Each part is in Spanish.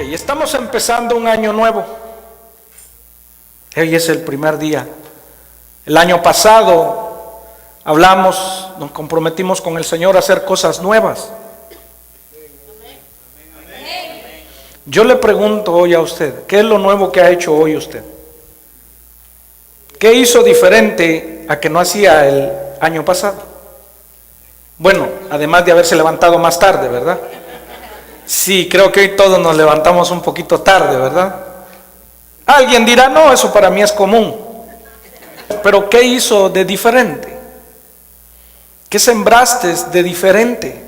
Y estamos empezando un año nuevo. Hoy es el primer día. El año pasado hablamos, nos comprometimos con el Señor a hacer cosas nuevas. Yo le pregunto hoy a usted, ¿qué es lo nuevo que ha hecho hoy usted? ¿Qué hizo diferente a que no hacía el año pasado? Bueno, además de haberse levantado más tarde, ¿verdad? Sí, creo que hoy todos nos levantamos un poquito tarde, ¿verdad? Alguien dirá, no, eso para mí es común. Pero ¿qué hizo de diferente? ¿Qué sembraste de diferente?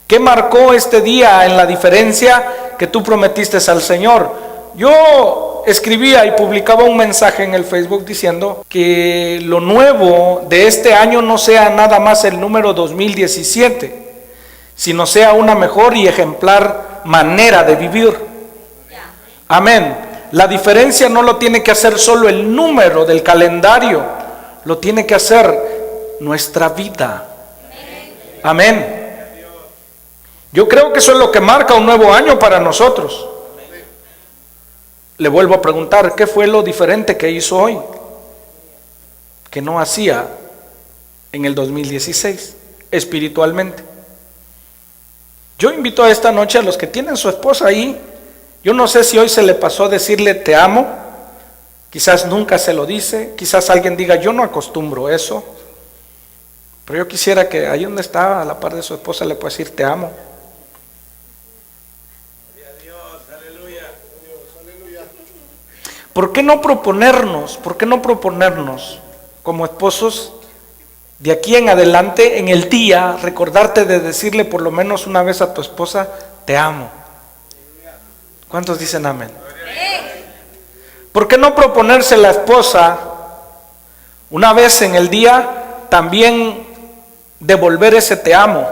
¿Qué marcó este día en la diferencia que tú prometiste al Señor? Yo escribía y publicaba un mensaje en el Facebook diciendo que lo nuevo de este año no sea nada más el número 2017, sino sea una mejor y ejemplar manera de vivir. Amén. La diferencia no lo tiene que hacer solo el número del calendario, lo tiene que hacer nuestra vida. Amén. Yo creo que eso es lo que marca un nuevo año para nosotros. Le vuelvo a preguntar, ¿qué fue lo diferente que hizo hoy que no hacía en el 2016 espiritualmente? Yo invito a esta noche a los que tienen su esposa ahí. Yo no sé si hoy se le pasó a decirle te amo, quizás nunca se lo dice, quizás alguien diga yo no acostumbro eso, pero yo quisiera que ahí donde está a la par de su esposa le pueda decir te amo. ¿Por qué no proponernos como esposos de aquí en adelante, en el día, recordarte de decirle por lo menos una vez a tu esposa, te amo? ¿Cuántos dicen amén? ¿Por qué no proponerse la esposa una vez en el día también devolver ese te amo?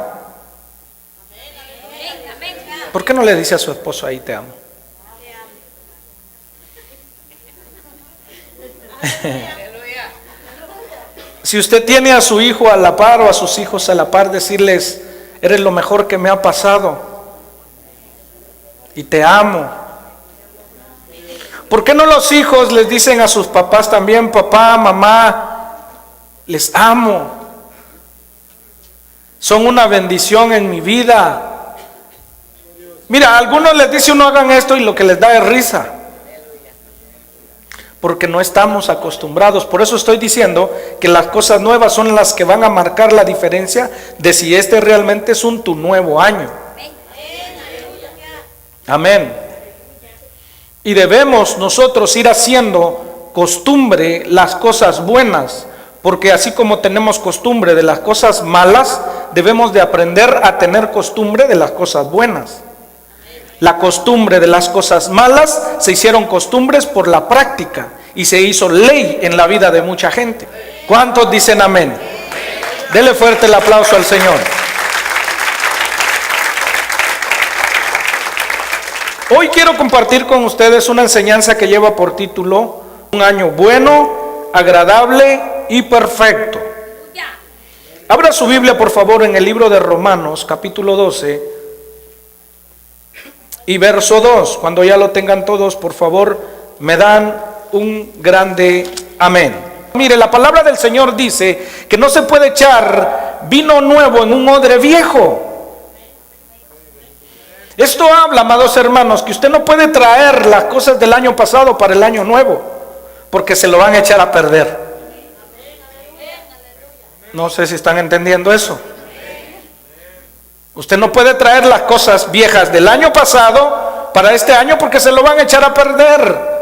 ¿Por qué no le dice a su esposo ahí te amo? Si usted tiene a su hijo a la par o a sus hijos a la par, decirles, eres lo mejor que me ha pasado y te amo. ¿Por qué no los hijos les dicen a sus papás también, papá, mamá, les amo, son una bendición en mi vida? Mira, a algunos les dice uno hagan esto y lo que les da es risa, porque no estamos acostumbrados. Por eso estoy diciendo que las cosas nuevas son las que van a marcar la diferencia de si este realmente es tu nuevo año. Amén. Y debemos nosotros ir haciendo costumbre las cosas buenas, porque así como tenemos costumbre de las cosas malas, debemos de aprender a tener costumbre de las cosas buenas. La costumbre de las cosas malas se hicieron costumbres por la práctica y se hizo ley en la vida de mucha gente. ¿Cuántos dicen amén? Dele fuerte el aplauso al Señor. Hoy quiero compartir con ustedes una enseñanza que lleva por título un año bueno, agradable y perfecto. Abra su Biblia por favor en el libro de Romanos capítulo 12 y verso 2. Cuando ya lo tengan todos, por favor, me dan un grande amén. Mire, la palabra del Señor dice que no se puede echar vino nuevo en un odre viejo. Esto habla, amados hermanos, que usted no puede traer las cosas del año pasado para el año nuevo, porque se lo van a echar a perder. No sé si están entendiendo eso. Usted no puede traer las cosas viejas del año pasado para este año porque se lo van a echar a perder.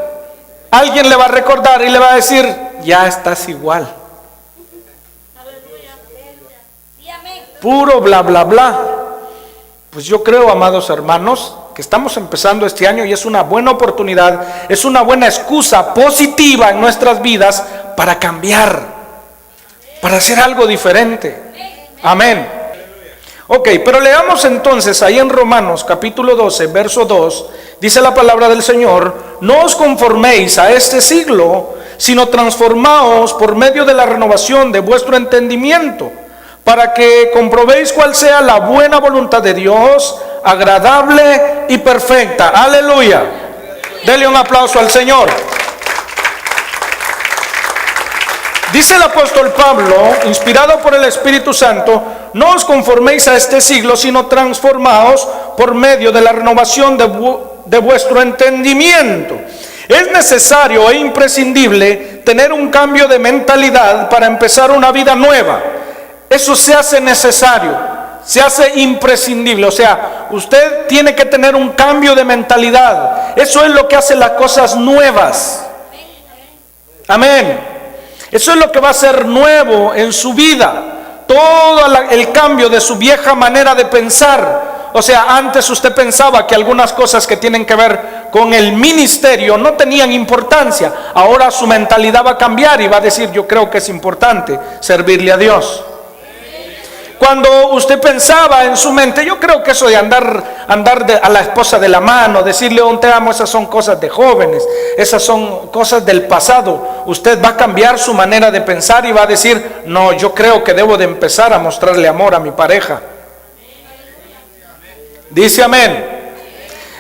Alguien le va a recordar y le va a decir, ya estás igual. Puro bla bla bla. Pues yo creo, amados hermanos, que estamos empezando este año y es una buena oportunidad, es una buena excusa positiva en nuestras vidas para cambiar, para hacer algo diferente. Amén. Ok, pero leamos entonces ahí en Romanos capítulo 12, verso 2, dice la palabra del Señor, no os conforméis a este siglo, sino transformaos por medio de la renovación de vuestro entendimiento, para que comprobéis cuál sea la buena voluntad de Dios, agradable y perfecta. Aleluya. Dele un aplauso al Señor. Dice el apóstol Pablo, inspirado por el Espíritu Santo: no os conforméis a este siglo, sino transformaos por medio de la renovación de vuestro entendimiento. Es necesario e imprescindible tener un cambio de mentalidad para empezar una vida nueva. Eso se hace necesario, se hace imprescindible. O sea, usted tiene que tener un cambio de mentalidad. Eso es lo que hace las cosas nuevas. Amén. Eso es lo que va a ser nuevo en su vida. Todo el cambio de su vieja manera de pensar. O sea, antes usted pensaba que algunas cosas que tienen que ver con el ministerio no tenían importancia. Ahora su mentalidad va a cambiar y va a decir: yo creo que es importante servirle a Dios. Cuando usted pensaba en su mente: yo creo que eso de andar a la esposa de la mano, decirle un te amo, esas son cosas de jóvenes, esas son cosas del pasado. Usted va a cambiar su manera de pensar y va a decir: no, yo creo que debo de empezar a mostrarle amor a mi pareja. Dice amén.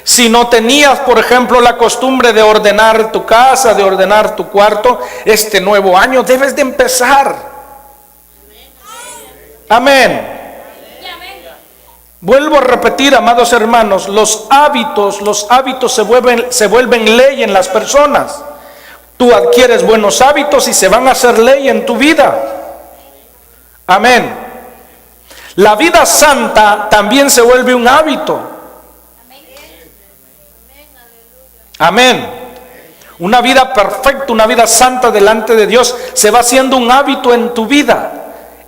Si no tenías, por ejemplo, la costumbre de ordenar tu casa, de ordenar tu cuarto, este nuevo año debes de empezar. Amén. Vuelvo a repetir, amados hermanos, los hábitos se vuelven ley en las personas. Tú adquieres buenos hábitos y se van a hacer ley en tu vida. Amén. La vida santa también se vuelve un hábito. Amén. Una vida perfecta, una vida santa delante de Dios se va haciendo un hábito en tu vida.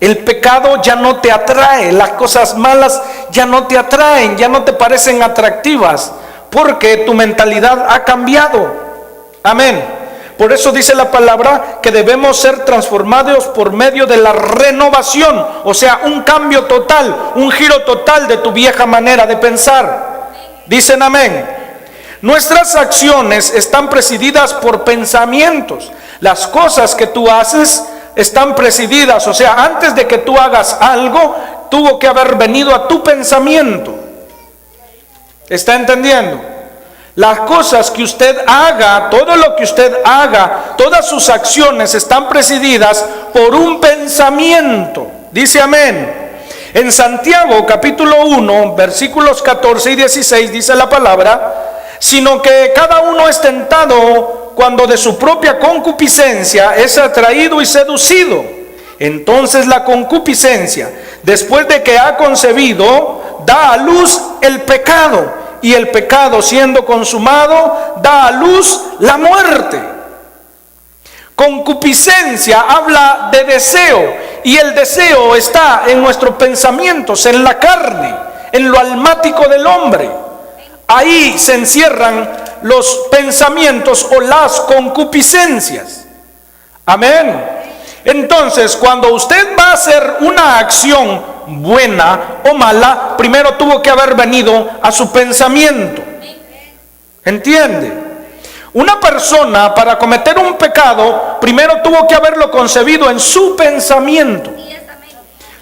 El pecado ya no te atrae, las cosas malas ya no te atraen, ya no te parecen atractivas, porque tu mentalidad ha cambiado. Amén. Por eso dice la palabra que debemos ser transformados por medio de la renovación, o sea, un cambio total, un giro total de tu vieja manera de pensar. Dicen amén. Nuestras acciones están presididas por pensamientos. Las cosas que tú haces están presididas, o sea, antes de que tú hagas algo, tuvo que haber venido a tu pensamiento. ¿Está entendiendo? Las cosas que usted haga, todo lo que usted haga, todas sus acciones están presididas por un pensamiento. Dice amén. En Santiago capítulo 1, versículos 14 y 16 dice la palabra: sino que cada uno es tentado cuando de su propia concupiscencia es atraído y seducido. Entonces la concupiscencia, después de que ha concebido, da a luz el pecado. Y el pecado, siendo consumado, da a luz la muerte. Concupiscencia habla de deseo, y el deseo está en nuestros pensamientos, en la carne, en lo almático del hombre. Ahí se encierran los pensamientos o las concupiscencias. Amén. Entonces, cuando usted va a hacer una acción buena o mala, primero tuvo que haber venido a su pensamiento. ¿Entiende? Una persona, para cometer un pecado, primero tuvo que haberlo concebido en su pensamiento.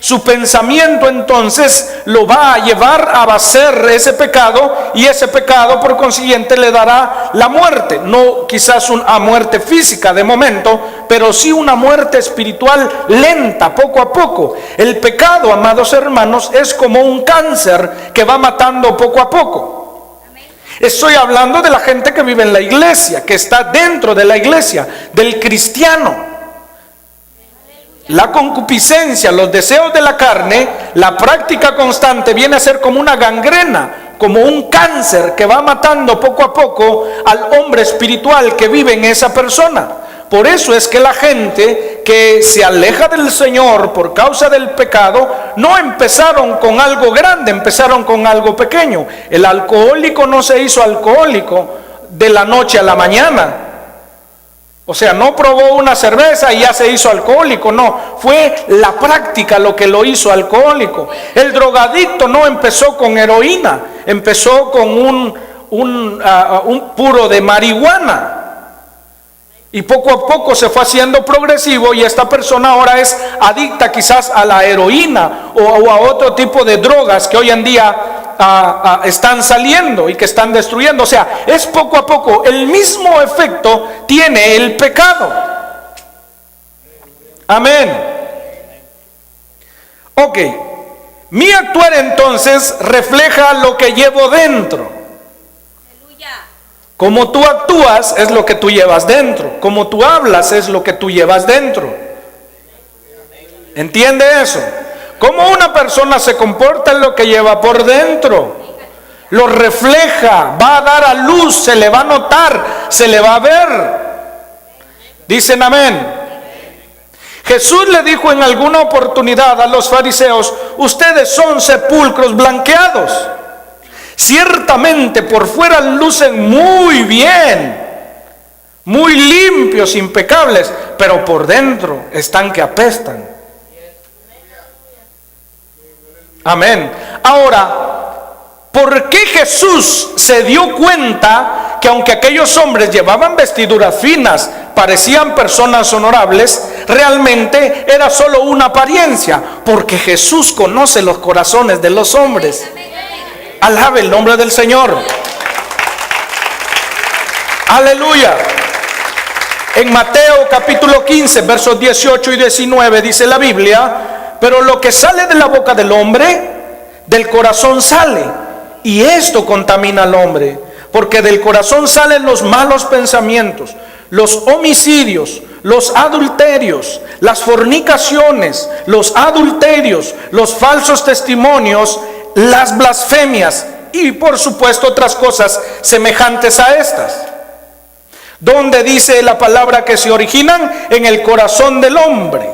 Su pensamiento entonces lo va a llevar a hacer ese pecado, y ese pecado por consiguiente le dará la muerte. No quizás una muerte física de momento, pero sí una muerte espiritual lenta, poco a poco. El pecado, amados hermanos, es como un cáncer que va matando poco a poco. Estoy hablando de la gente que vive en la iglesia, que está dentro de la iglesia, del cristiano. La concupiscencia, los deseos de la carne, la práctica constante viene a ser como una gangrena, como un cáncer que va matando poco a poco al hombre espiritual que vive en esa persona. Por eso es que la gente que se aleja del Señor por causa del pecado, no empezaron con algo grande, empezaron con algo pequeño. El alcohólico no se hizo alcohólico de la noche a la mañana. O sea, no probó una cerveza y ya se hizo alcohólico, no, fue la práctica lo que lo hizo alcohólico. El drogadicto no empezó con heroína, empezó con un puro de marihuana. Y poco a poco se fue haciendo progresivo, y esta persona ahora es adicta quizás a la heroína o a otro tipo de drogas que hoy en día están saliendo y que están destruyendo. O sea, es poco a poco. El mismo efecto tiene el pecado. Amén. Ok. Mi actuar entonces refleja lo que llevo dentro. Como tú actúas es lo que tú llevas dentro. Como tú hablas es lo que tú llevas dentro. ¿Entiende eso? Como una persona se comporta es lo que lleva por dentro. Lo refleja, va a dar a luz, se le va a notar, se le va a ver. Dicen amén. Jesús le dijo en alguna oportunidad a los fariseos: ustedes son sepulcros blanqueados. Ciertamente por fuera lucen muy bien, muy limpios, impecables, pero por dentro están que apestan. Amén. Ahora, ¿por qué Jesús se dio cuenta que aunque aquellos hombres llevaban vestiduras finas, parecían personas honorables, realmente era solo una apariencia? Porque Jesús conoce los corazones de los hombres. Alabe el nombre del Señor. Aleluya. En Mateo capítulo 15, versos 18 y 19 dice la Biblia: pero lo que sale de la boca del hombre, del corazón sale, y esto contamina al hombre, porque del corazón salen los malos pensamientos, los homicidios, los adulterios, las fornicaciones, los adulterios, los falsos testimonios, las blasfemias y por supuesto otras cosas semejantes a estas. ¿Dónde dice la palabra que se originan? En el corazón del hombre.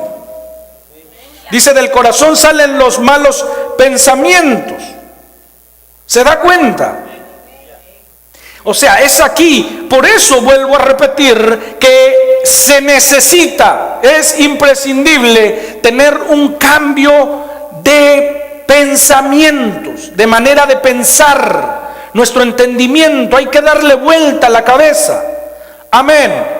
Dice: del corazón salen los malos pensamientos. ¿Se da cuenta? O sea, es aquí. Por eso vuelvo a repetir que se necesita, es imprescindible tener un cambio de pensamientos, de manera de pensar. Nuestro entendimiento, hay que darle vuelta a la cabeza. Amén.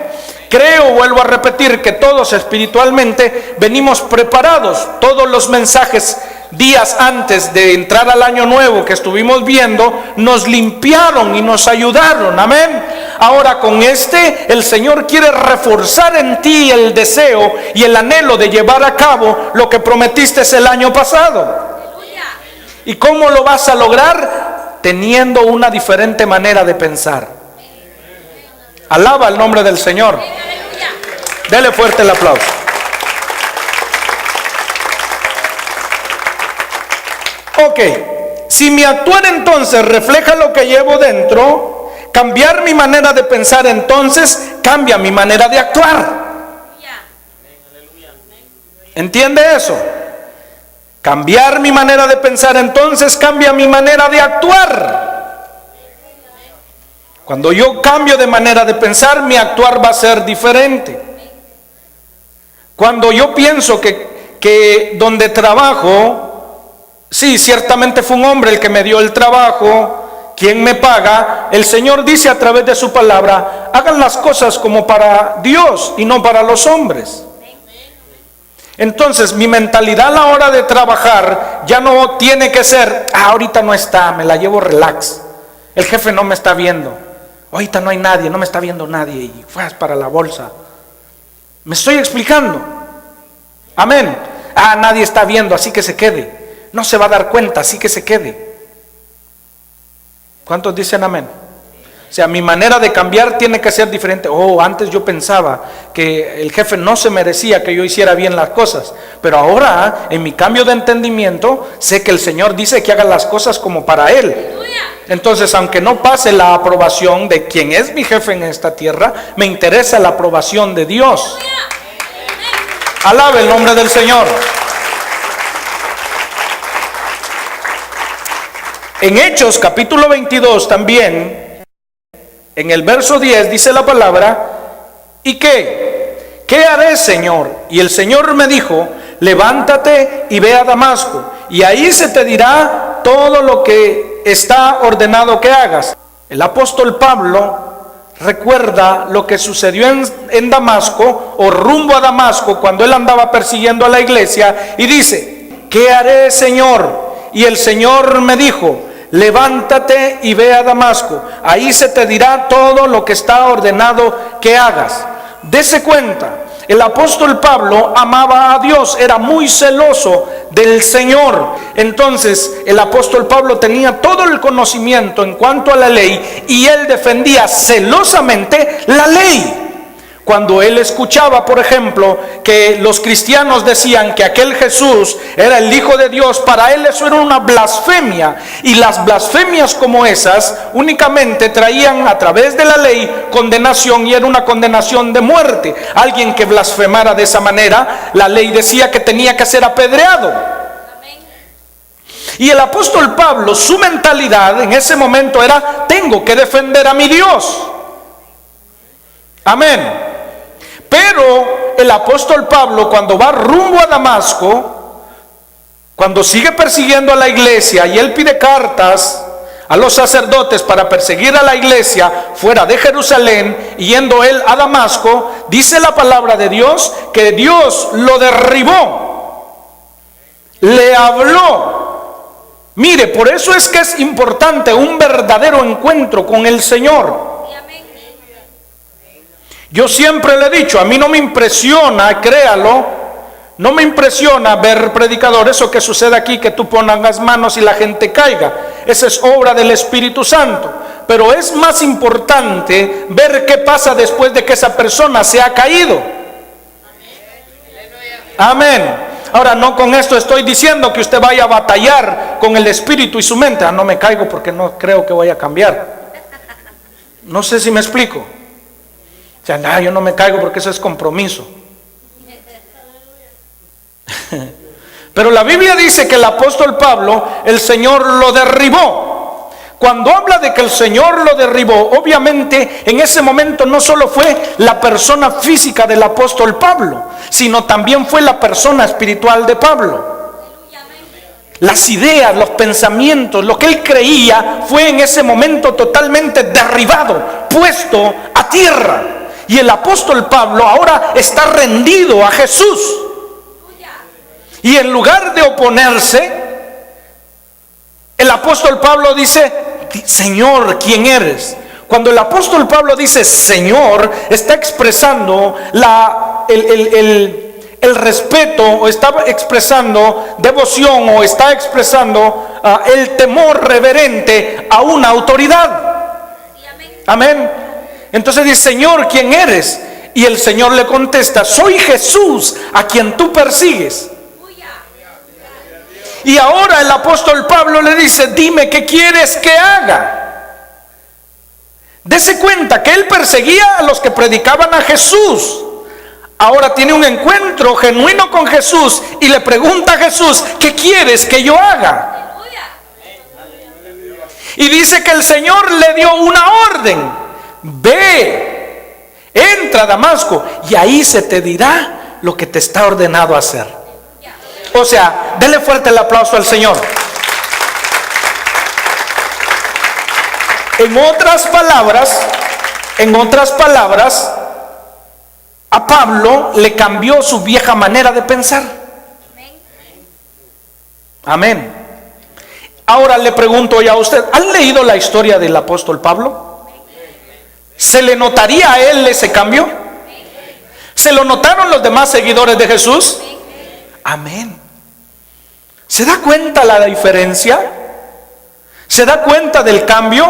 Creo, vuelvo a repetir, que todos espiritualmente venimos preparados. Todos los mensajes días antes de entrar al año nuevo que estuvimos viendo nos limpiaron y nos ayudaron. Amén. Ahora con el Señor quiere reforzar en ti el deseo y el anhelo de llevar a cabo lo que prometiste el año pasado. ¿Y cómo lo vas a lograr? Teniendo una diferente manera de pensar. Alaba el nombre del Señor. Dele fuerte el aplauso. Ok, si mi actuar entonces refleja lo que llevo dentro, cambiar mi manera de pensar entonces cambia mi manera de actuar. ¿Entiende eso? Cambiar mi manera de pensar entonces cambia mi manera de actuar. Cuando yo cambio de manera de pensar, mi actuar va a ser diferente. Cuando yo pienso que donde trabajo, sí, ciertamente fue un hombre el que me dio el trabajo, quien me paga, el Señor dice a través de su palabra: hagan las cosas como para Dios y no para los hombres. Entonces mi mentalidad a la hora de trabajar ya no tiene que ser: ahorita no está, me la llevo relax, el jefe no me está viendo, ahorita no hay nadie, no me está viendo nadie, y fue para la bolsa. ¿Me estoy explicando? Amén. Nadie está viendo, así que se quede. No se va a dar cuenta, así que se quede. ¿Cuántos dicen amén? O sea, mi manera de cambiar tiene que ser diferente. Antes yo pensaba que el jefe no se merecía que yo hiciera bien las cosas, pero ahora en mi cambio de entendimiento sé que el Señor dice que haga las cosas como para Él. Entonces, aunque no pase la aprobación de quien es mi jefe en esta tierra, me interesa la aprobación de Dios. Alabe el nombre del Señor. En Hechos capítulo 22 también, en el verso 10 dice la palabra: ¿y qué? ¿Qué haré, Señor? Y el Señor me dijo: levántate y ve a Damasco, y ahí se te dirá todo lo que está ordenado que hagas. El apóstol Pablo recuerda lo que sucedió en Damasco, o rumbo a Damasco, cuando él andaba persiguiendo a la iglesia, y dice: ¿qué haré, Señor? Y el Señor me dijo: levántate y ve a Damasco, ahí se te dirá todo lo que está ordenado que hagas. Dese cuenta, el apóstol Pablo amaba a Dios, era muy celoso del Señor. Entonces el apóstol Pablo tenía todo el conocimiento en cuanto a la ley y él defendía celosamente la ley. Cuando él escuchaba, por ejemplo, que los cristianos decían que aquel Jesús era el Hijo de Dios, para él eso era una blasfemia. Y las blasfemias como esas únicamente traían a través de la ley condenación, y era una condenación de muerte. Alguien que blasfemara de esa manera, la ley decía que tenía que ser apedreado. Y el apóstol Pablo, su mentalidad en ese momento era: tengo que defender a mi Dios. Amén. Pero el apóstol Pablo, cuando va rumbo a Damasco, cuando sigue persiguiendo a la iglesia y él pide cartas a los sacerdotes para perseguir a la iglesia fuera de Jerusalén, yendo él a Damasco, dice la palabra de Dios que Dios lo derribó, le habló. Mire, por eso es que es importante un verdadero encuentro con el Señor. Yo siempre le he dicho, a mí no me impresiona, créalo, no me impresiona ver predicadores o que suceda aquí, que tú pongas las manos y la gente caiga. Esa es obra del Espíritu Santo. Pero es más importante ver qué pasa después de que esa persona se ha caído. Amén. Ahora, no con esto estoy diciendo que usted vaya a batallar con el Espíritu y su mente. No me caigo porque no creo que voy a cambiar. No sé si me explico. O sea, no, yo no me caigo porque eso es compromiso. Pero la Biblia dice que el apóstol Pablo, el Señor lo derribó. Cuando habla de que el Señor lo derribó, obviamente en ese momento no solo fue la persona física del apóstol Pablo, sino también fue la persona espiritual de Pablo. Las ideas, los pensamientos, lo que él creía fue en ese momento totalmente derribado, puesto a tierra. Y el apóstol Pablo ahora está rendido a Jesús. Y en lugar de oponerse, el apóstol Pablo dice: Señor, ¿quién eres? Cuando el apóstol Pablo dice Señor, está expresando el respeto, o está expresando devoción, o está expresando el temor reverente a una autoridad. Amén. Entonces dice: Señor, ¿quién eres? Y el Señor le contesta: soy Jesús, a quien tú persigues. Y ahora el apóstol Pablo le dice: dime, ¿qué quieres que haga? Dese cuenta que él perseguía a los que predicaban a Jesús. Ahora tiene un encuentro genuino con Jesús y le pregunta a Jesús: ¿qué quieres que yo haga? Y dice que el Señor le dio una orden: ve, entra a Damasco y ahí se te dirá lo que te está ordenado hacer. O sea, dele fuerte el aplauso al Señor. En otras palabras, a Pablo le cambió su vieja manera de pensar. Amén. Ahora le pregunto ya a usted: ¿han leído la historia del apóstol Pablo? ¿Se le notaría a él ese cambio? ¿Se lo notaron los demás seguidores de Jesús? Amén. ¿Se da cuenta la diferencia? ¿Se da cuenta del cambio?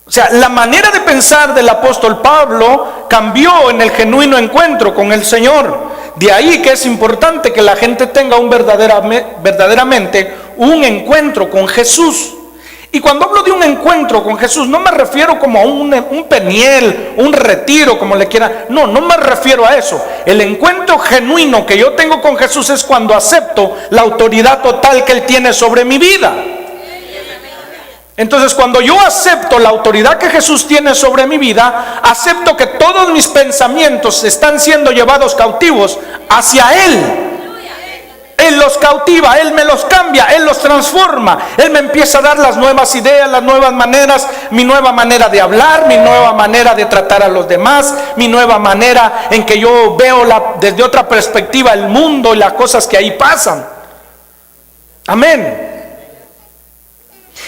O sea, la manera de pensar del apóstol Pablo cambió en el genuino encuentro con el Señor. De ahí que es importante que la gente tenga verdaderamente un encuentro con Jesús. Y cuando hablo de un encuentro con Jesús, no me refiero como a un peniel, un retiro, como le quiera. No me refiero a eso. El encuentro genuino que yo tengo con Jesús es cuando acepto la autoridad total que Él tiene sobre mi vida. Entonces, cuando yo acepto la autoridad que Jesús tiene sobre mi vida, acepto que todos mis pensamientos están siendo llevados cautivos hacia Él. Él los cautiva, Él me los cambia, Él los transforma. Él me empieza a dar las nuevas ideas, las nuevas maneras, mi nueva manera de hablar, mi nueva manera de tratar a los demás, mi nueva manera en que yo veo desde otra perspectiva el mundo y las cosas que ahí pasan. Amén.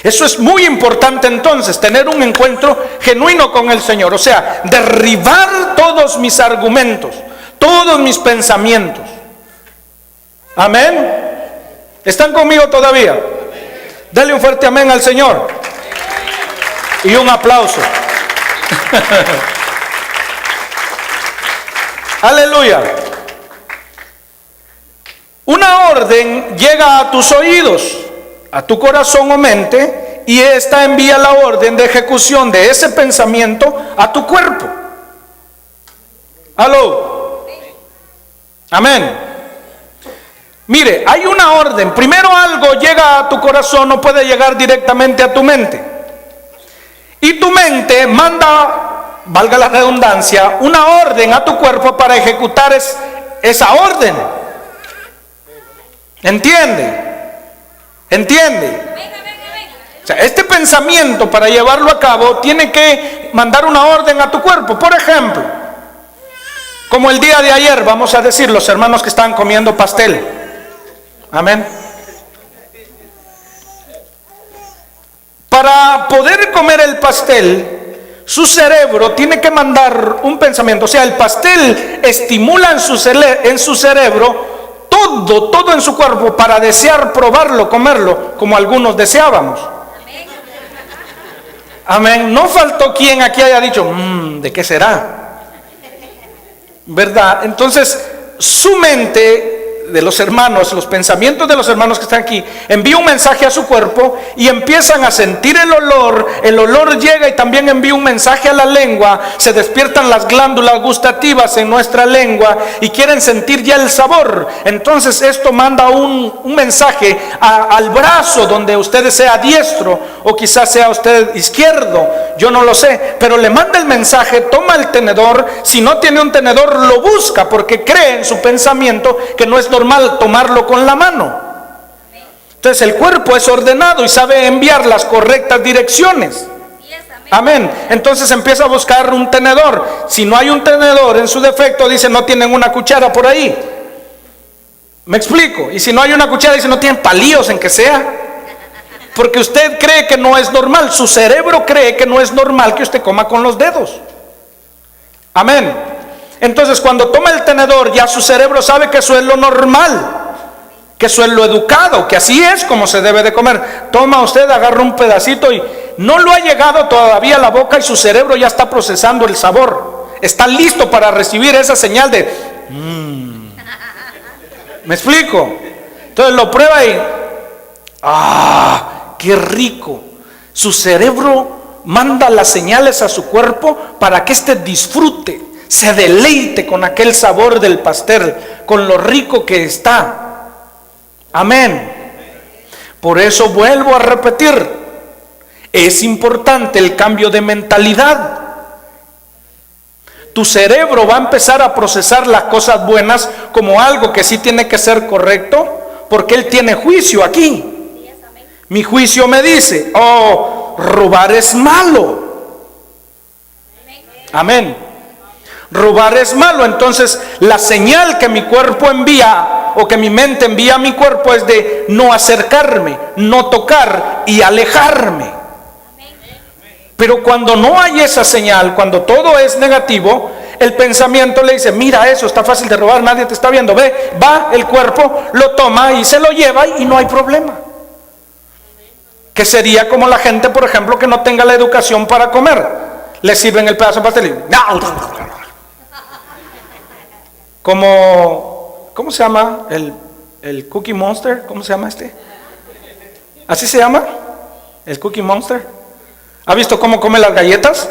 Eso es muy importante entonces, tener un encuentro genuino con el Señor. O sea, derribar todos mis argumentos, todos mis pensamientos. Amén. ¿Están conmigo todavía? Dale un fuerte amén al Señor. Y un aplauso. Aleluya. Una orden llega a tus oídos, a tu corazón o mente, y esta envía la orden de ejecución de ese pensamiento a tu cuerpo. ¿Aló? Amén. Mire, hay una orden. Primero algo llega a tu corazón, no puede llegar directamente a tu mente. Y tu mente manda, valga la redundancia, una orden a tu cuerpo para ejecutar esa orden. ¿Entiende? ¿Entiende? O sea, este pensamiento, para llevarlo a cabo, tiene que mandar una orden a tu cuerpo. Por ejemplo, como el día de ayer, vamos a decir, los hermanos que estaban comiendo pastel. Amén. Para poder comer el pastel, su cerebro tiene que mandar un pensamiento. O sea, el pastel estimula en su cerebro todo en su cuerpo para desear probarlo, comerlo, como algunos deseábamos. Amén. No faltó quien aquí haya dicho, ¿de qué será? ¿Verdad? Entonces, su mente de los hermanos, los pensamientos de los hermanos que están aquí, envía un mensaje a su cuerpo y empiezan a sentir el olor llega y también envía un mensaje a la lengua, se despiertan las glándulas gustativas en nuestra lengua y quieren sentir ya el sabor. Entonces esto manda un mensaje al brazo donde usted sea diestro o quizás sea usted izquierdo, yo no lo sé, pero le manda el mensaje, toma el tenedor, si no tiene un tenedor lo busca porque cree en su pensamiento que no es normal tomarlo con la mano. Entonces el cuerpo es ordenado y sabe enviar las correctas direcciones. Amén. Entonces empieza a buscar un tenedor. Si no hay un tenedor, en su defecto dice no tienen una cuchara por ahí. ¿Me explico? Y si no hay una cuchara dice no tienen palillos en que sea. Porque usted cree que no es normal. Su cerebro cree que no es normal que usted coma con los dedos. Amén. Entonces cuando toma el tenedor ya su cerebro sabe que eso es lo normal, que eso es lo educado, que así es como se debe de comer. Toma usted, agarra un pedacito y no lo ha llegado todavía a la boca y su cerebro ya está procesando el sabor. Está listo para recibir esa señal de ¿me explico? Entonces lo prueba y ¡qué rico! Su cerebro manda las señales a su cuerpo para que éste disfrute, se deleite con aquel sabor del pastel, con lo rico que está. Amén. Por eso vuelvo a repetir, es importante el cambio de mentalidad. Tu cerebro va a empezar a procesar las cosas buenas como algo que sí tiene que ser correcto, porque él tiene juicio aquí. Mi juicio me dice, robar es malo. Amén. Robar es malo. Entonces la señal que mi cuerpo envía o que mi mente envía a mi cuerpo es de no acercarme, no tocar y alejarme. Pero cuando no hay esa señal, cuando todo es negativo, el pensamiento le dice, mira eso, está fácil de robar, nadie te está viendo. Ve, va el cuerpo, lo toma y se lo lleva y no hay problema. Que sería como la gente, por ejemplo, que no tenga la educación para comer. Le sirven el pedazo de pastel y ¿cómo se llama? El Cookie Monster, ¿cómo se llama este? ¿Así se llama? El Cookie Monster. ¿Ha visto cómo come las galletas?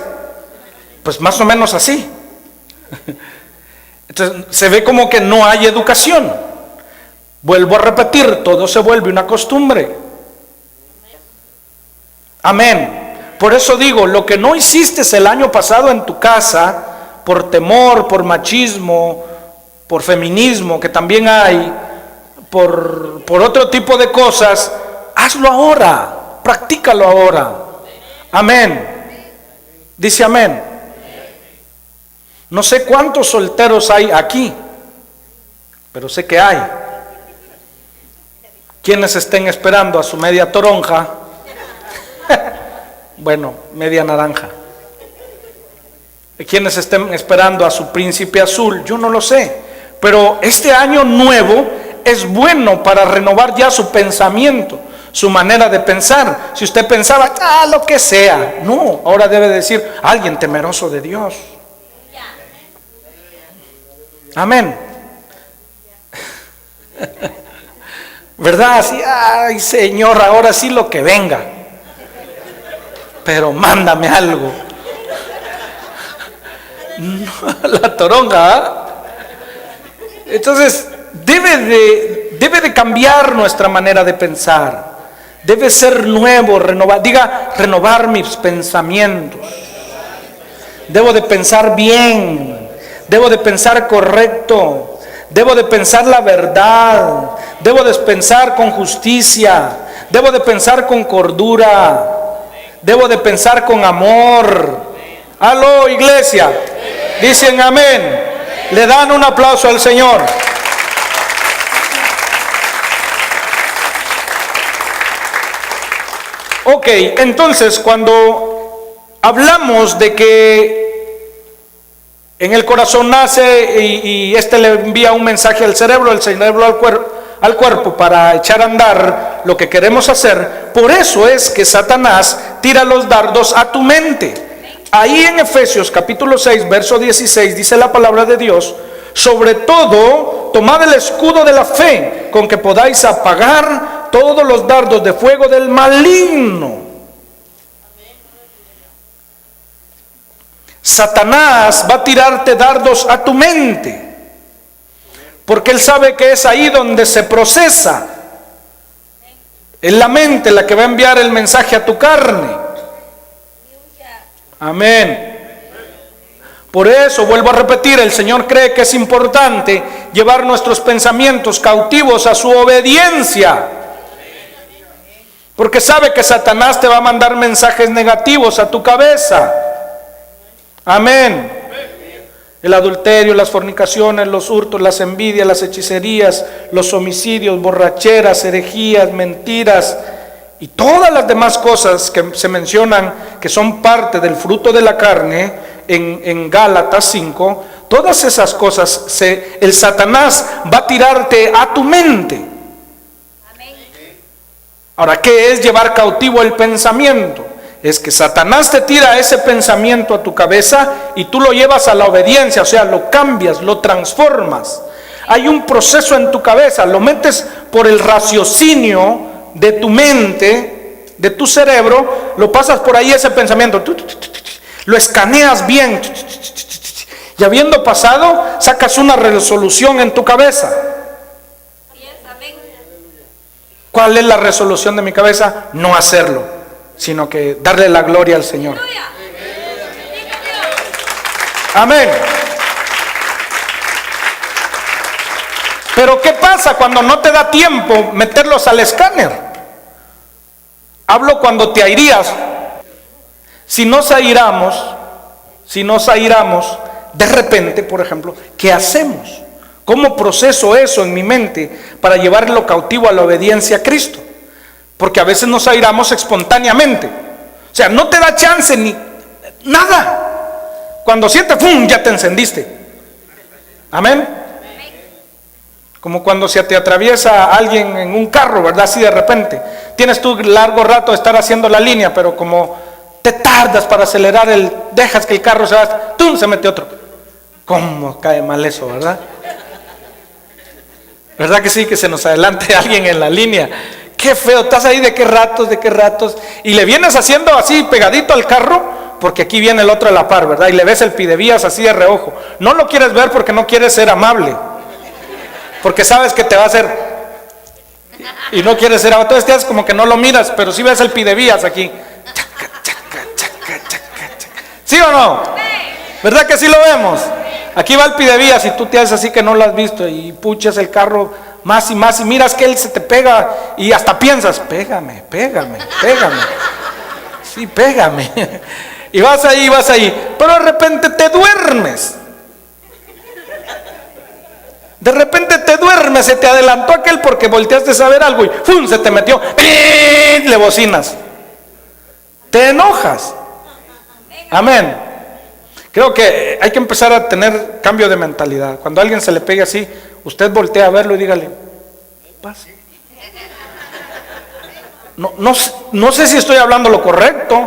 Pues más o menos así. Entonces se ve como que no hay educación. Vuelvo a repetir, todo se vuelve una costumbre. Amén. Por eso digo, lo que no hiciste el año pasado en tu casa, por temor, por machismo, por feminismo, que también hay, por otro tipo de cosas, hazlo ahora, practícalo ahora. Amén. Dice amén. No sé cuántos solteros hay aquí, pero sé que hay. Quienes estén esperando a su media toronja, Bueno, media naranja. Quienes estén esperando a su príncipe azul, yo no lo sé. Pero este año nuevo es bueno para renovar ya su pensamiento, su manera de pensar. Si usted pensaba, lo que sea, no, ahora debe decir, alguien temeroso de Dios. Amén. ¿Verdad? Así, ay Señor, ahora sí lo que venga, pero mándame algo. No, la toronga, ¿eh? Entonces debe de cambiar nuestra manera de pensar. Debe ser nuevo, renovar. Diga, renovar mis pensamientos. Debo de pensar bien. Debo de pensar correcto. Debo de pensar la verdad. Debo de pensar con justicia. Debo de pensar con cordura. Debo de pensar con amor. Aló, iglesia. Dicen amén. Le dan un aplauso al Señor. Ok, entonces cuando hablamos de que en el corazón nace y este le envía un mensaje al cerebro, el cerebro al cuerpo para echar a andar lo que queremos hacer, por eso es que Satanás tira los dardos a tu mente. Ahí en Efesios capítulo 6, verso 16, dice la palabra de Dios: sobre todo, tomad el escudo de la fe, con que podáis apagar todos los dardos de fuego del maligno. Satanás va a tirarte dardos a tu mente, porque él sabe que es ahí donde se procesa. Es la mente la que va a enviar el mensaje a tu carne. Amén. Por eso, vuelvo a repetir, el Señor cree que es importante llevar nuestros pensamientos cautivos a su obediencia, porque sabe que Satanás te va a mandar mensajes negativos a tu cabeza. Amén. El adulterio, las fornicaciones, los hurtos, las envidias, las hechicerías, los homicidios, borracheras, herejías, mentiras y todas las demás cosas que se mencionan que son parte del fruto de la carne en Gálatas 5, todas esas cosas el Satanás va a tirarte a tu mente. Ahora, ¿qué es llevar cautivo el pensamiento? Es que Satanás te tira ese pensamiento a tu cabeza y tú lo llevas a la obediencia, o sea, lo cambias, lo transformas. Hay un proceso en tu cabeza, lo metes por el raciocinio de tu mente, de tu cerebro, lo pasas por ahí ese pensamiento, lo escaneas bien y habiendo pasado, sacas una resolución en tu cabeza. ¿Cuál es la resolución de mi cabeza? No hacerlo, sino que darle la gloria al Señor. Amén. Pero ¿qué pasa cuando no te da tiempo meterlos al escáner? Hablo cuando te airías. Si nos airamos, de repente, por ejemplo, ¿qué hacemos? ¿Cómo proceso eso en mi mente para llevarlo cautivo a la obediencia a Cristo? Porque a veces nos airamos espontáneamente. O sea, no te da chance ni nada. Cuando sientes, ¡pum!, ya te encendiste. Amén. Como cuando se te atraviesa alguien en un carro, ¿verdad? Así de repente. Tienes tú largo rato de estar haciendo la línea, pero como te tardas para acelerar, dejas que el carro se vaya, ¡tum!, se mete otro. ¿Cómo cae mal eso, verdad? ¿Verdad que sí? Que se nos adelante alguien en la línea. Qué feo, estás ahí de qué ratos. Y le vienes haciendo así pegadito al carro, porque aquí viene el otro a la par, ¿verdad? Y le ves el pidevías así de reojo. No lo quieres ver porque no quieres ser amable, porque sabes que te va a hacer y no quieres ser amable. Entonces te haces como que no lo miras, pero sí ves el pidevías aquí. ¿Sí o no? ¿Verdad que sí lo vemos? Aquí va el pidevías y tú te haces así que no lo has visto y puchas el carro más y más y miras que él se te pega y hasta piensas, pégame. Sí, pégame. Y vas ahí, pero de repente te duermes. Se te adelantó aquel porque volteaste a ver algo y ¡fum!, se te metió. Le bocinas. te enojas. Amén. Creo que hay que empezar a tener cambio de mentalidad. Cuando a alguien se le pegue así, usted voltea a verlo y dígale, paz. No sé si estoy hablando lo correcto.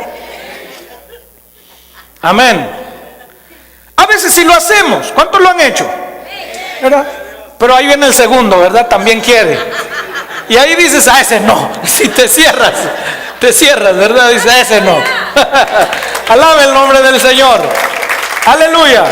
Amén. A veces sí lo hacemos. ¿Cuántos lo han hecho? ¿Verdad? Pero ahí viene el segundo, ¿verdad? También quiere. Y ahí dices, a ese no. Si te cierras, ¿verdad? Dices, a ese no. Alabe el nombre del Señor. Aleluya.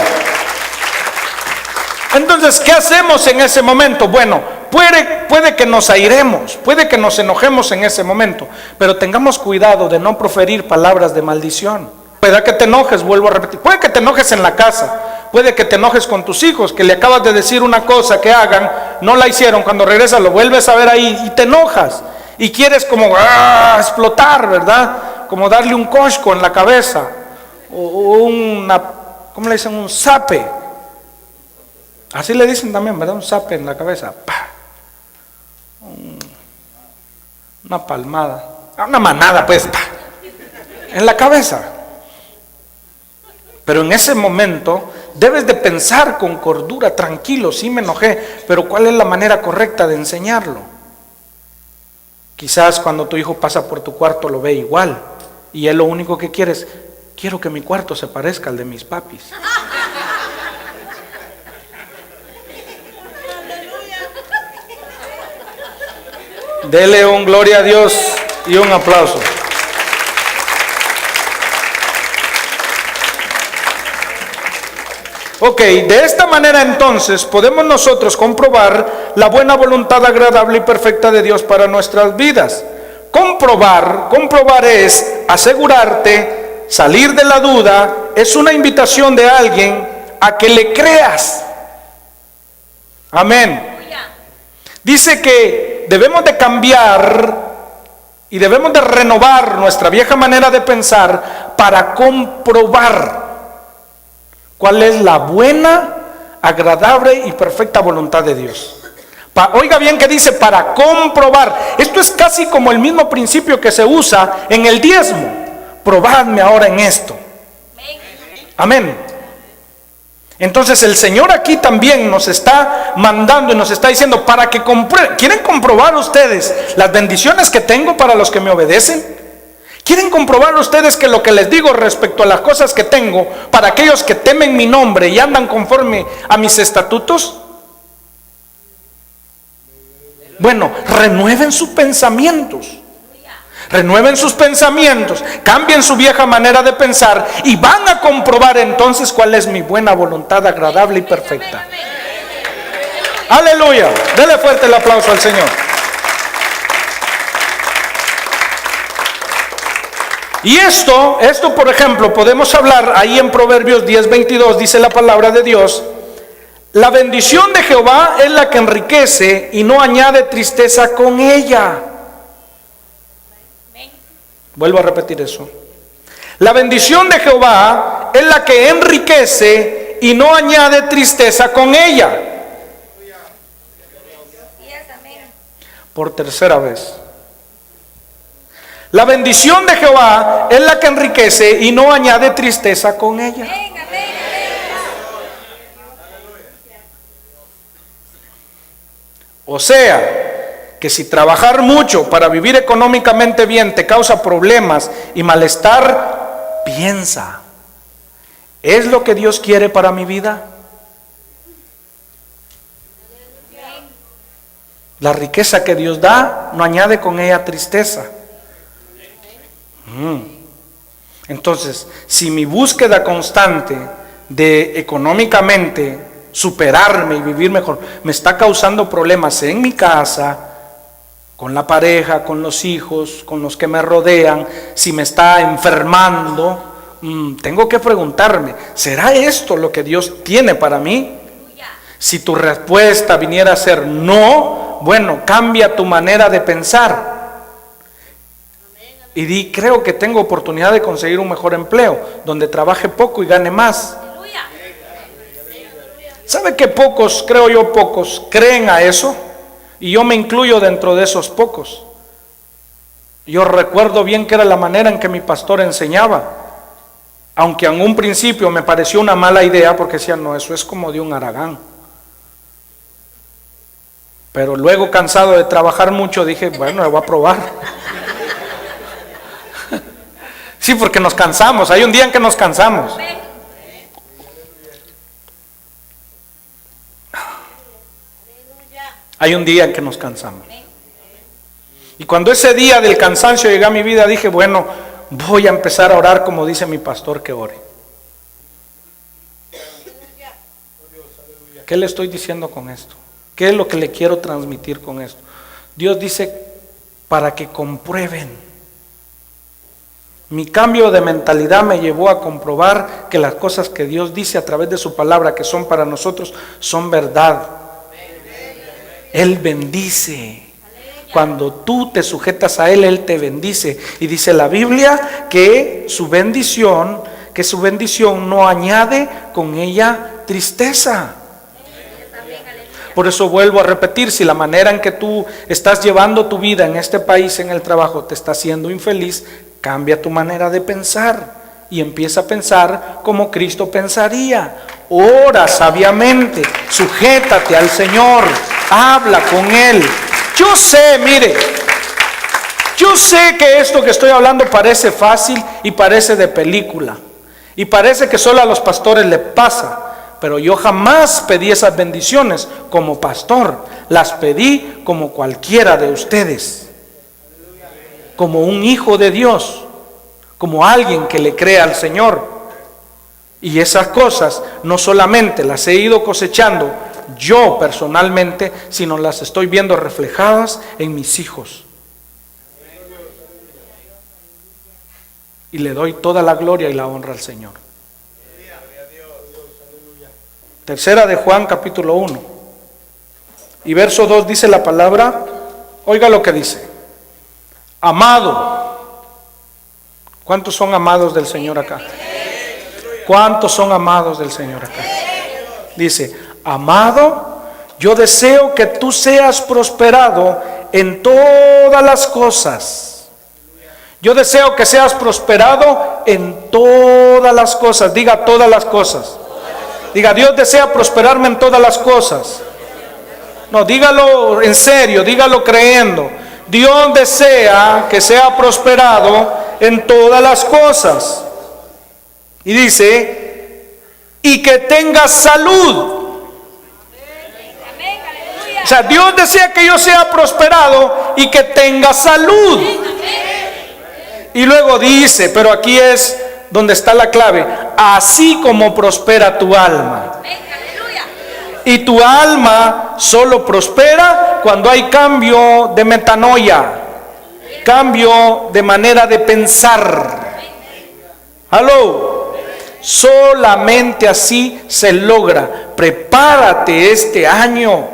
Entonces, ¿qué hacemos en ese momento? Bueno, puede que nos airemos, puede que nos enojemos en ese momento, pero tengamos cuidado de no proferir palabras de maldición. Puede que te enojes, vuelvo a repetir, puede que te enojes en la casa, puede que te enojes con tus hijos, que le acabas de decir una cosa que hagan, no la hicieron, cuando regresas lo vuelves a ver ahí y te enojas y quieres como explotar, ¿verdad? Como darle un cosco en la cabeza o una, ¿cómo le dicen? Un zape. Así le dicen también, ¿verdad? Un zape en la cabeza. ¡Pah! Una palmada. Una manada, pues. ¡Pah! En la cabeza. Pero en ese momento debes de pensar con cordura, tranquilo, sí me enojé, pero ¿cuál es la manera correcta de enseñarlo? Quizás cuando tu hijo pasa por tu cuarto lo ve igual y él lo único que quiere es, quiero que mi cuarto se parezca al de mis papis. Dele un gloria a Dios y un aplauso. Ok, de esta manera entonces podemos nosotros comprobar la buena voluntad agradable y perfecta de Dios para nuestras vidas. Comprobar es asegurarte, salir de la duda, es una invitación de alguien a que le creas. Amén. Dice que debemos de cambiar y debemos de renovar nuestra vieja manera de pensar para comprobar cuál es la buena, agradable y perfecta voluntad de Dios. Oiga bien que dice para comprobar. Esto es casi como el mismo principio que se usa en el diezmo. Probadme ahora en esto. Amén. Entonces el Señor aquí también nos está mandando y nos está diciendo para que comprueben. ¿Quieren comprobar ustedes las bendiciones que tengo para los que me obedecen? ¿Quieren comprobar ustedes que lo que les digo respecto a las cosas que tengo para aquellos que temen mi nombre y andan conforme a mis estatutos? Bueno, renueven sus pensamientos. Renueven sus pensamientos, cambien su vieja manera de pensar y van a comprobar entonces cuál es mi buena voluntad agradable y perfecta. Aleluya. Dele fuerte el aplauso al Señor. Y esto por ejemplo, podemos hablar ahí en Proverbios 10:22, dice la palabra de Dios: la bendición de Jehová es la que enriquece y no añade tristeza con ella. Vuelvo a repetir eso. La bendición de Jehová es la que enriquece y no añade tristeza con ella. Por tercera vez. La bendición de Jehová es la que enriquece y no añade tristeza con ella. O sea, que si trabajar mucho para vivir económicamente bien te causa problemas y malestar, piensa, ¿es lo que Dios quiere para mi vida? La riqueza que Dios da no añade con ella tristeza. Entonces, si mi búsqueda constante de económicamente superarme y vivir mejor me está causando problemas en mi casa, con la pareja, con los hijos, con los que me rodean, si me está enfermando, tengo que preguntarme, ¿será esto lo que Dios tiene para mí? Si tu respuesta viniera a ser no, bueno, cambia tu manera de pensar. Y di, creo que tengo oportunidad de conseguir un mejor empleo, donde trabaje poco y gane más. ¿Sabe que pocos, creo yo, pocos creen a eso? Y yo me incluyo dentro de esos pocos. Yo recuerdo bien que era la manera en que mi pastor enseñaba, aunque en un principio me pareció una mala idea porque decía, no, eso es como de un haragán. Pero luego, cansado de trabajar mucho, dije, bueno, lo voy a probar. Sí, porque nos cansamos, hay un día en que nos cansamos. Hay un día en que nos cansamos. Y cuando ese día del cansancio llegó a mi vida, dije, bueno, voy a empezar a orar como dice mi pastor que ore. ¿Qué le estoy diciendo con esto? ¿Qué es lo que le quiero transmitir con esto? Dios dice, para que comprueben. Mi cambio de mentalidad me llevó a comprobar que las cosas que Dios dice a través de su palabra, que son para nosotros, son verdad. Él bendice. Cuando tú te sujetas a Él, Él te bendice. Y dice la Biblia que su bendición no añade con ella tristeza. Por eso vuelvo a repetir, si la manera en que tú estás llevando tu vida en este país, en el trabajo, te está haciendo infeliz, cambia tu manera de pensar y empieza a pensar como Cristo pensaría. Ora sabiamente, sujétate al Señor, habla con Él. Yo sé, mire, yo sé que esto que estoy hablando parece fácil y parece de película y parece que solo a los pastores le pasa. Pero yo jamás pedí esas bendiciones como pastor, las pedí como cualquiera de ustedes, como un hijo de Dios, como alguien que le crea al Señor. Y esas cosas no solamente las he ido cosechando yo personalmente, sino las estoy viendo reflejadas en mis hijos. Y le doy toda la gloria y la honra al Señor. Tercera de Juan, capítulo 1 y verso 2 dice la palabra, oiga lo que dice: amado. ¿Cuántos son amados del Señor acá? ¿Cuántos son amados del Señor acá? Dice, amado, yo deseo que tú seas prosperado en todas las cosas. Yo deseo que seas prosperado en todas las cosas. Diga todas las cosas. Diga, Dios desea prosperarme en todas las cosas. No, dígalo en serio, dígalo creyendo. Dios desea que sea prosperado en todas las cosas. Y dice, y que tengas salud. O sea, Dios desea que yo sea prosperado y que tenga salud. Y luego dice, pero aquí es donde está la clave, así como prospera tu alma. Y tu alma solo prospera cuando hay cambio de metanoia, cambio de manera de pensar. ¿Aló? Solamente así se logra. Prepárate este año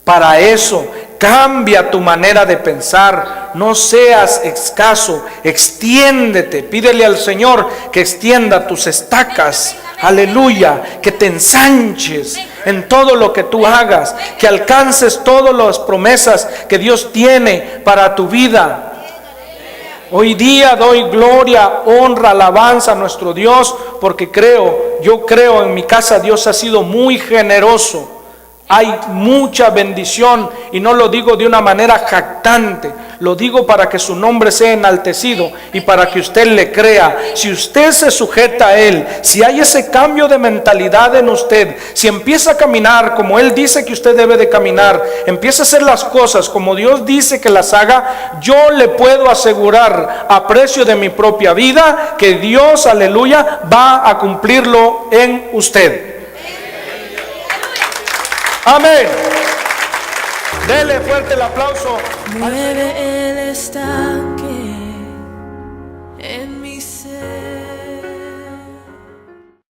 para eso. Cambia tu manera de pensar, no seas escaso, extiéndete, pídele al Señor que extienda tus estacas, aleluya, que te ensanches en todo lo que tú hagas, que alcances todas las promesas que Dios tiene para tu vida. Hoy día doy gloria, honra, alabanza a nuestro Dios, porque yo creo en mi casa Dios ha sido muy generoso. Hay mucha bendición y no lo digo de una manera jactante, lo digo para que su nombre sea enaltecido y para que usted le crea. Si usted se sujeta a Él, si hay ese cambio de mentalidad en usted, si empieza a caminar como Él dice que usted debe de caminar, empieza a hacer las cosas como Dios dice que las haga, yo le puedo asegurar a precio de mi propia vida que Dios, aleluya, va a cumplirlo en usted. Amén. Dele fuerte el aplauso. Mueve el estanque en